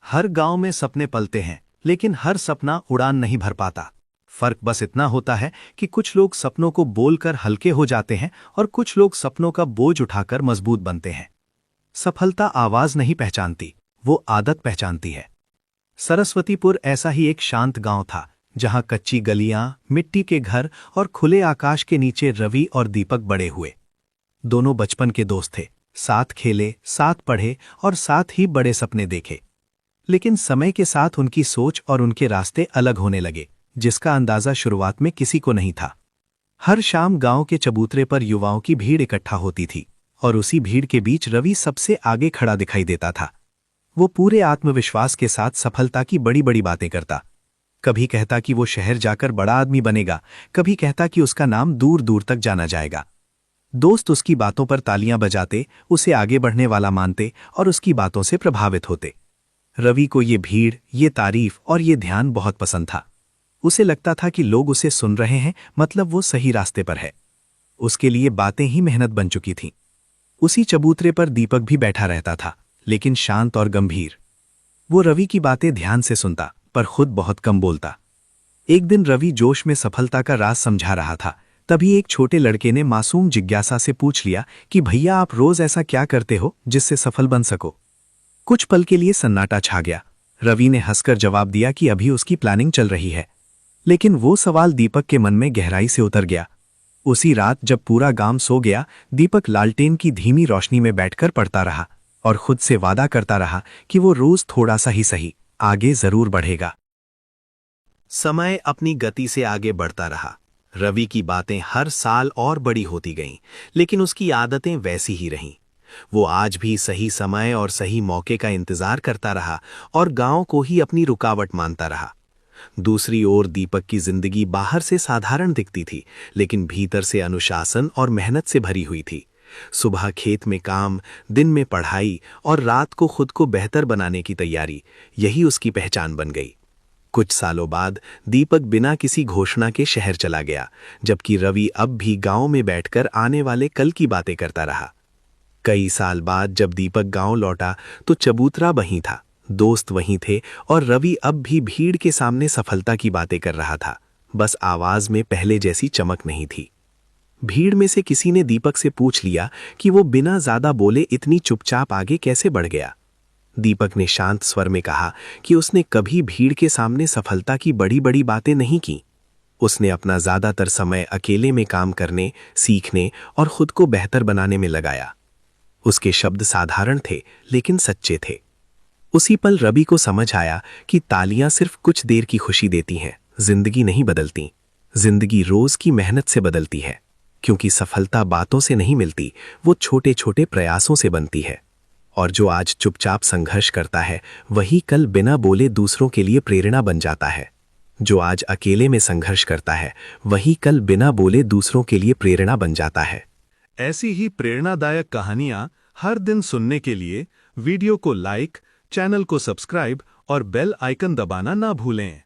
हर गांव में सपने पलते हैं, लेकिन हर सपना उड़ान नहीं भर पाता। फर्क बस इतना होता है कि कुछ लोग सपनों को बोलकर हल्के हो जाते हैं और कुछ लोग सपनों का बोझ उठाकर मजबूत बनते हैं। सफलता आवाज नहीं पहचानती, वो आदत पहचानती है। सरस्वतीपुर ऐसा ही एक शांत गांव था, जहां कच्ची गलियां, मिट्टी के घर और खुले आकाश के नीचे रवि और दीपक बड़े हुए। दोनों बचपन के दोस्त थे, साथ खेले, साथ पढ़े और साथ ही बड़े सपने देखे। लेकिन समय के साथ उनकी सोच और उनके रास्ते अलग होने लगे, जिसका अंदाजा शुरुआत में किसी को नहीं था। हर शाम गांव के चबूतरे पर युवाओं की भीड़ इकट्ठा होती थी और उसी भीड़ के बीच रवि सबसे आगे खड़ा दिखाई देता था। वो पूरे आत्मविश्वास के साथ सफलता की बड़ी बड़ी बातें करता। कभी कहता कि वो शहर जाकर बड़ा आदमी बनेगा, कभी कहता कि उसका नाम दूर दूर तक जाना जाएगा। दोस्त उसकी बातों पर तालियां बजाते, उसे आगे बढ़ने वाला मानते और उसकी बातों से प्रभावित होते। रवि को ये भीड़, ये तारीफ और ये ध्यान बहुत पसंद था। उसे लगता था कि लोग उसे सुन रहे हैं, मतलब वो सही रास्ते पर है। उसके लिए बातें ही मेहनत बन चुकी थीं। उसी चबूतरे पर दीपक भी बैठा रहता था, लेकिन शांत और गंभीर। वो रवि की बातें ध्यान से सुनता, पर खुद बहुत कम बोलता। एक दिन रवि जोश में सफलता का राज समझा रहा था। तभी एक छोटे लड़के ने मासूम जिज्ञासा से पूछ लिया कि भैया, आप रोज ऐसा क्या करते हो जिससे सफल बन सको? कुछ पल के लिए सन्नाटा छा गया। रवि ने हंसकर जवाब दिया कि अभी उसकी प्लानिंग चल रही है। लेकिन वो सवाल दीपक के मन में गहराई से उतर गया। उसी रात जब पूरा गांव सो गया, दीपक लालटेन की धीमी रोशनी में बैठकर पढ़ता रहा और खुद से वादा करता रहा कि वो रोज थोड़ा सा ही सही आगे जरूर बढ़ेगा। समय अपनी गति से आगे बढ़ता रहा। रवि की बातें हर साल और बड़ी होती गईं, लेकिन उसकी आदतें वैसी ही रहीं। वो आज भी सही समय और सही मौके का इंतजार करता रहा और गांव को ही अपनी रुकावट मानता रहा। दूसरी ओर दीपक की जिंदगी बाहर से साधारण दिखती थी, लेकिन भीतर से अनुशासन और मेहनत से भरी हुई थी। सुबह खेत में काम, दिन में पढ़ाई और रात को खुद को बेहतर बनाने की तैयारी, यही उसकी पहचान बन गई। कुछ सालों बाद दीपक बिना किसी घोषणा के शहर चला गया, जबकि रवि अब भी गांव में बैठकर आने वाले कल की बातें करता रहा। कई साल बाद जब दीपक गांव लौटा तो चबूतरा वहीं था, दोस्त वहीं थे और रवि अब भी भीड़ के सामने सफलता की बातें कर रहा था। बस आवाज में पहले जैसी चमक नहीं थी। भीड़ में से किसी ने दीपक से पूछ लिया कि वो बिना ज्यादा बोले इतनी चुपचाप आगे कैसे बढ़ गया। दीपक ने शांत स्वर में कहा कि उसने कभी भीड़ के सामने सफलता की बड़ी बड़ी बातें नहीं की। उसने अपना ज्यादातर समय अकेले में काम करने, सीखने और खुद को बेहतर बनाने में लगाया। उसके शब्द साधारण थे, लेकिन सच्चे थे। उसी पल रवि को समझ आया कि तालियां सिर्फ कुछ देर की खुशी देती हैं, जिंदगी नहीं बदलती। जिंदगी रोज की मेहनत से बदलती है, क्योंकि सफलता बातों से नहीं मिलती, वो छोटे छोटे प्रयासों से बनती है। और जो आज चुपचाप संघर्ष करता है, वही कल बिना बोले दूसरों के लिए प्रेरणा बन जाता है। जो आज अकेले में संघर्ष करता है, वही कल बिना बोले दूसरों के लिए प्रेरणा बन जाता है। ऐसी ही प्रेरणादायक कहानियां हर दिन सुनने के लिए वीडियो को लाइक, चैनल को सब्सक्राइब और बेल आइकन दबाना ना भूलें।